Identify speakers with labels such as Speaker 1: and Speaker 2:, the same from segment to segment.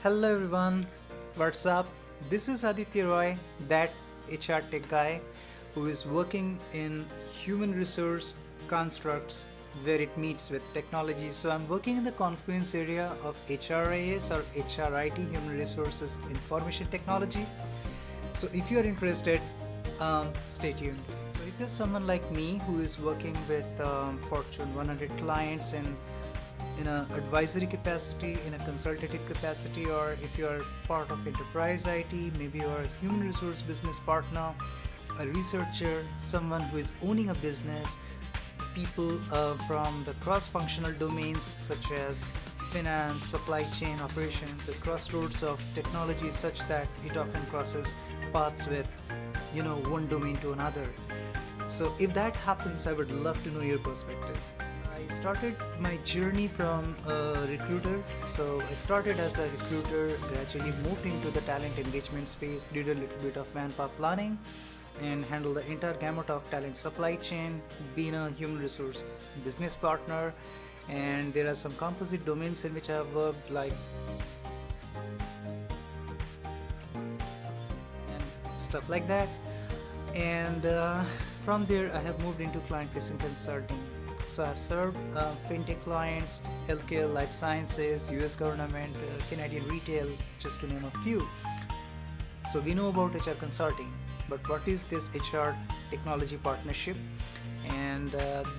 Speaker 1: Hello everyone, what's up? This is Aditya Roy, that HR tech guy who is working in human resource constructs where it meets with technology. So I'm working in the confluence area of HRIS or HRIT, Human Resources Information Technology. So if you're interested, stay tuned. So if you're someone like me who is working with Fortune 100 clients in an advisory capacity, in a consultative capacity, or if you're part of enterprise IT, maybe you're a human resource business partner, a researcher, someone who is owning a business, people from the cross-functional domains such as finance, supply chain, operations, the crossroads of technology such that it often crosses paths with one domain to another. So if that happens, I would love to know your perspective. I started my journey from a recruiter. So I started as a recruiter, gradually moved into the talent engagement space, did a little bit of manpower planning and handle the entire gamut of talent supply chain, being a human resource business partner. And there are some composite domains in which I have worked, like and stuff like that. And from there I have moved into client-facing consulting. So I've served fintech clients, healthcare, life sciences, US government, Canadian retail, just to name a few. So we know about HR consulting, but what is this HR technology partnership? And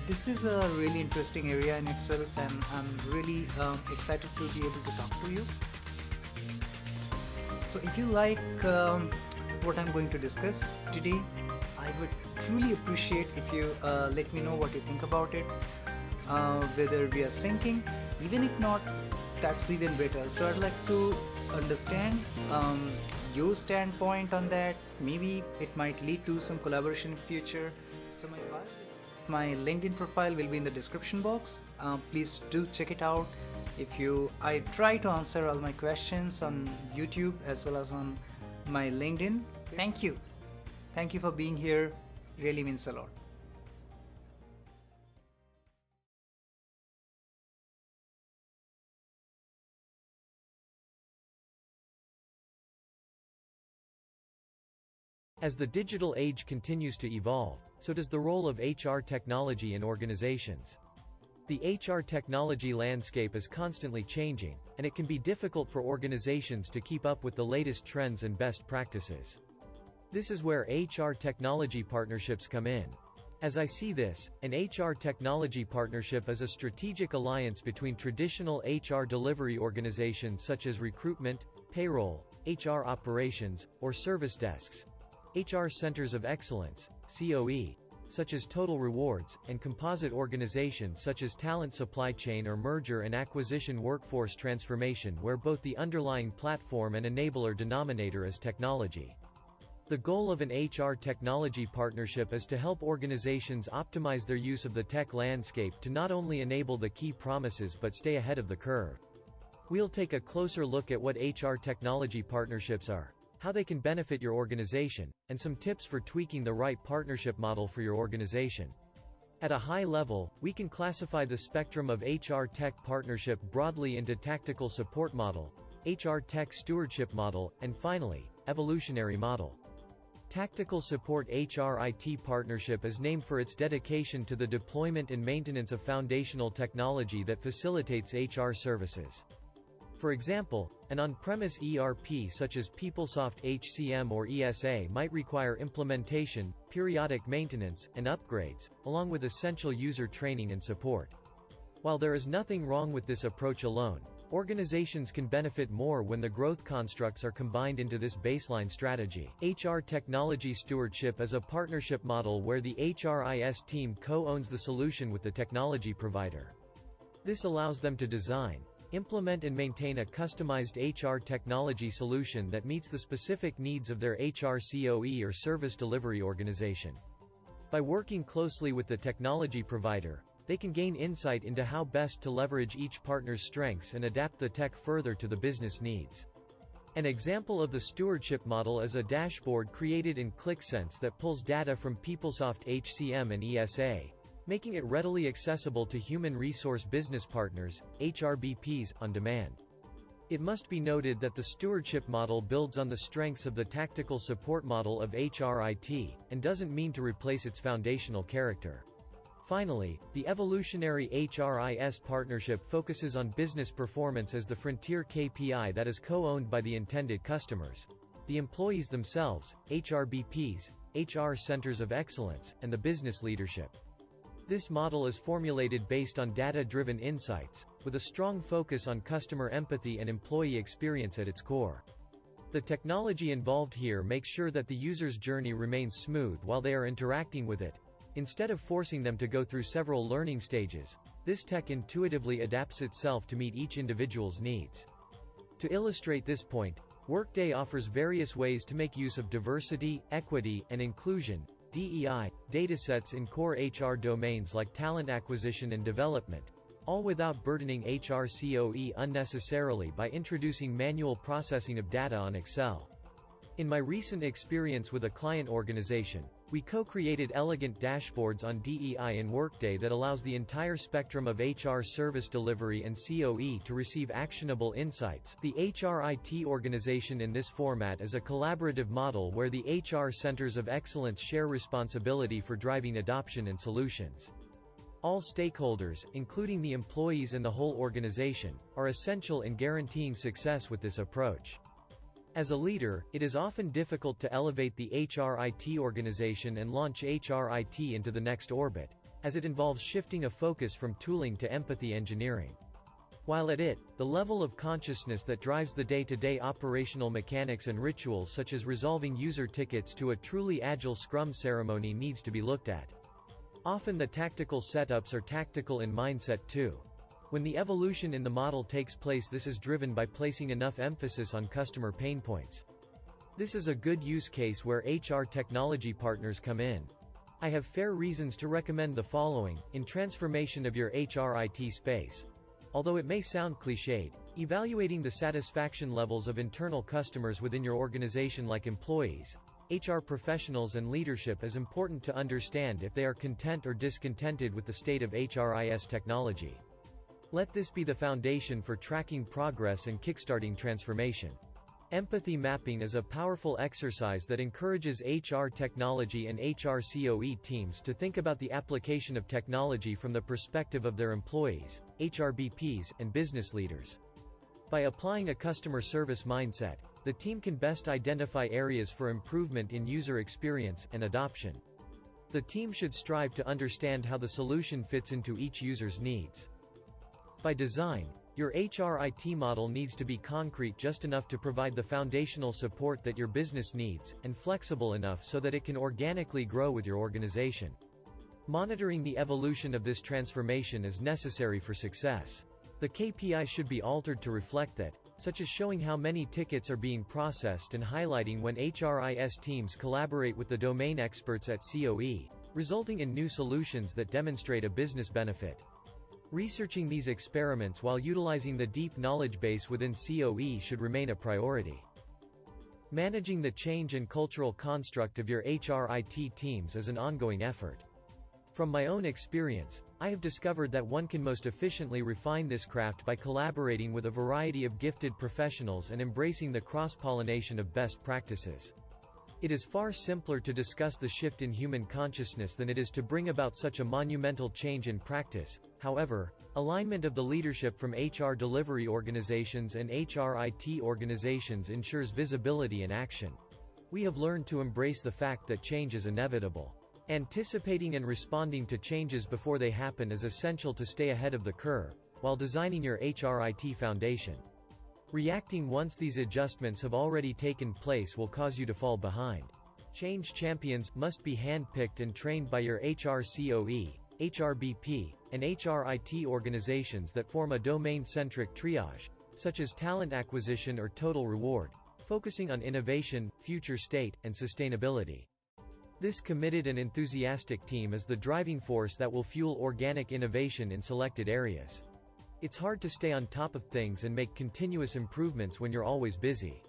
Speaker 1: this is a really interesting area in itself, and I'm really excited to be able to talk to you. So if you like what I'm going to discuss today, I would truly appreciate if you let me know what you think about it, whether we are syncing. Even if not, that's even better. So I'd like to understand your standpoint on that. Maybe it might lead to some collaboration in future. So my LinkedIn profile will be in the description box. Please do check it out. I try to answer all my questions on YouTube as well as on my LinkedIn. Thank you for being here. Really means a lot.
Speaker 2: As the digital age continues to evolve, so does the role of HR technology in organizations. The HR technology landscape is constantly changing, and it can be difficult for organizations to keep up with the latest trends and best practices. This is where HR technology partnerships come in. As I see this, an HR technology partnership is a strategic alliance between traditional HR delivery organizations such as recruitment, payroll, HR operations, or service desks, HR centers of excellence, COE, such as Total Rewards, and composite organizations such as talent supply chain or merger and acquisition workforce transformation, where both the underlying platform and enabler denominator is technology. The goal of an HR technology partnership is to help organizations optimize their use of the tech landscape to not only enable the key promises but stay ahead of the curve. We'll take a closer look at what HR technology partnerships are, how they can benefit your organization, and some tips for tweaking the right partnership model for your organization. At a high level, we can classify the spectrum of HR tech partnership broadly into tactical support model, HR tech stewardship model, and finally, evolutionary model. Tactical Support HRIT partnership is named for its dedication to the deployment and maintenance of foundational technology that facilitates HR services. For example, an on-premise ERP such as PeopleSoft HCM or ESA might require implementation, periodic maintenance, and upgrades, along with essential user training and support. While there is nothing wrong with this approach alone, organizations can benefit more when the growth constructs are combined into this baseline strategy. HR technology stewardship is a partnership model where the HRIS team co-owns the solution with the technology provider. This allows them to design, implement and maintain a customized HR technology solution that meets the specific needs of their HR COE or service delivery organization. By working closely with the technology provider, they can gain insight into how best to leverage each partner's strengths and adapt the tech further to the business needs. An example of the stewardship model is a dashboard created in ClickSense that pulls data from PeopleSoft HCM and ESA, making it readily accessible to human resource business partners, HRBPs, on demand. It must be noted that the stewardship model builds on the strengths of the tactical support model of HRIT, and doesn't mean to replace its foundational character. Finally, the evolutionary HRIS partnership focuses on business performance as the frontier KPI that is co-owned by the intended customers, the employees themselves, HRBPs, HR centers of excellence, and the business leadership. This model is formulated based on data-driven insights, with a strong focus on customer empathy and employee experience at its core. The technology involved here makes sure that the user's journey remains smooth while they are interacting with it. Instead of forcing them to go through several learning stages, this tech intuitively adapts itself to meet each individual's needs. To illustrate this point, Workday offers various ways to make use of diversity, equity, and inclusion (DEI) datasets in core HR domains like talent acquisition and development, all without burdening HRCOE unnecessarily by introducing manual processing of data on Excel. In my recent experience with a client organization, we co-created elegant dashboards on DEI in Workday that allows the entire spectrum of HR service delivery and COE to receive actionable insights. The HRIT organization in this format is a collaborative model where the HR centers of excellence share responsibility for driving adoption and solutions. All stakeholders, including the employees and the whole organization, are essential in guaranteeing success with this approach. As a leader, it is often difficult to elevate the HRIT organization and launch HRIT into the next orbit, as it involves shifting a focus from tooling to empathy engineering. While at it, the level of consciousness that drives the day-to-day operational mechanics and rituals such as resolving user tickets to a truly agile Scrum ceremony needs to be looked at. Often the tactical setups are tactical in mindset too. When the evolution in the model takes place, this is driven by placing enough emphasis on customer pain points. This is a good use case where HR technology partners come in. I have fair reasons to recommend the following, in transformation of your HRIT space. Although it may sound cliched, evaluating the satisfaction levels of internal customers within your organization like employees, HR professionals and leadership is important to understand if they are content or discontented with the state of HRIS technology. Let this be the foundation for tracking progress and kickstarting transformation. Empathy mapping is a powerful exercise that encourages HR technology and HRCOE teams to think about the application of technology from the perspective of their employees, HRBPs, and business leaders. By applying a customer service mindset, the team can best identify areas for improvement in user experience and adoption. The team should strive to understand how the solution fits into each user's needs. By design, your HRIT model needs to be concrete just enough to provide the foundational support that your business needs, and flexible enough so that it can organically grow with your organization. Monitoring the evolution of this transformation is necessary for success. The KPI should be altered to reflect that, such as showing how many tickets are being processed and highlighting when HRIS teams collaborate with the domain experts at COE, resulting in new solutions that demonstrate a business benefit. Researching these experiments while utilizing the deep knowledge base within COE should remain a priority. Managing the change and cultural construct of your HRIT teams is an ongoing effort. From my own experience, I have discovered that one can most efficiently refine this craft by collaborating with a variety of gifted professionals and embracing the cross-pollination of best practices. It is far simpler to discuss the shift in human consciousness than it is to bring about such a monumental change in practice. However, alignment of the leadership from HR delivery organizations and HRIT organizations ensures visibility and action. We have learned to embrace the fact that change is inevitable. Anticipating and responding to changes before they happen is essential to stay ahead of the curve, while designing your HRIT foundation. Reacting once these adjustments have already taken place will cause you to fall behind. Change champions must be handpicked and trained by your HRCOE, HRBP, and HRIT organizations that form a domain-centric triage, such as talent acquisition or total reward, focusing on innovation, future state, and sustainability. This committed and enthusiastic team is the driving force that will fuel organic innovation in selected areas. It's hard to stay on top of things and make continuous improvements when you're always busy.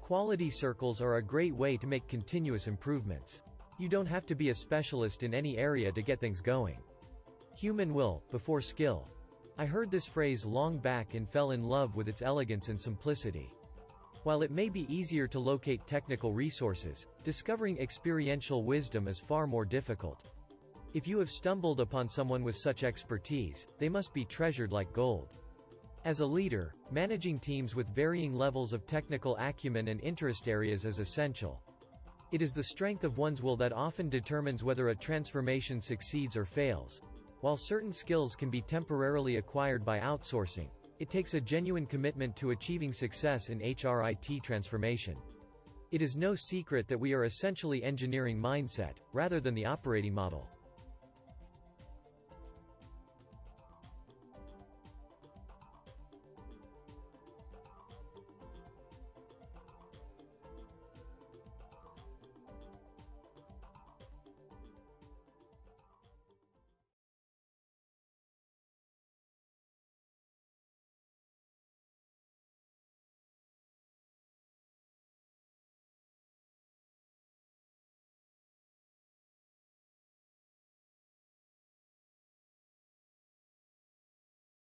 Speaker 2: Quality circles are a great way to make continuous improvements. You don't have to be a specialist in any area to get things going. Human will, before skill. I heard this phrase long back and fell in love with its elegance and simplicity. While it may be easier to locate technical resources, discovering experiential wisdom is far more difficult. If you have stumbled upon someone with such expertise, they must be treasured like gold. As a leader, managing teams with varying levels of technical acumen and interest areas is essential. It is the strength of one's will that often determines whether a transformation succeeds or fails. While certain skills can be temporarily acquired by outsourcing, it takes a genuine commitment to achieving success in HRIT transformation. It is no secret that we are essentially engineering mindset, rather than the operating model.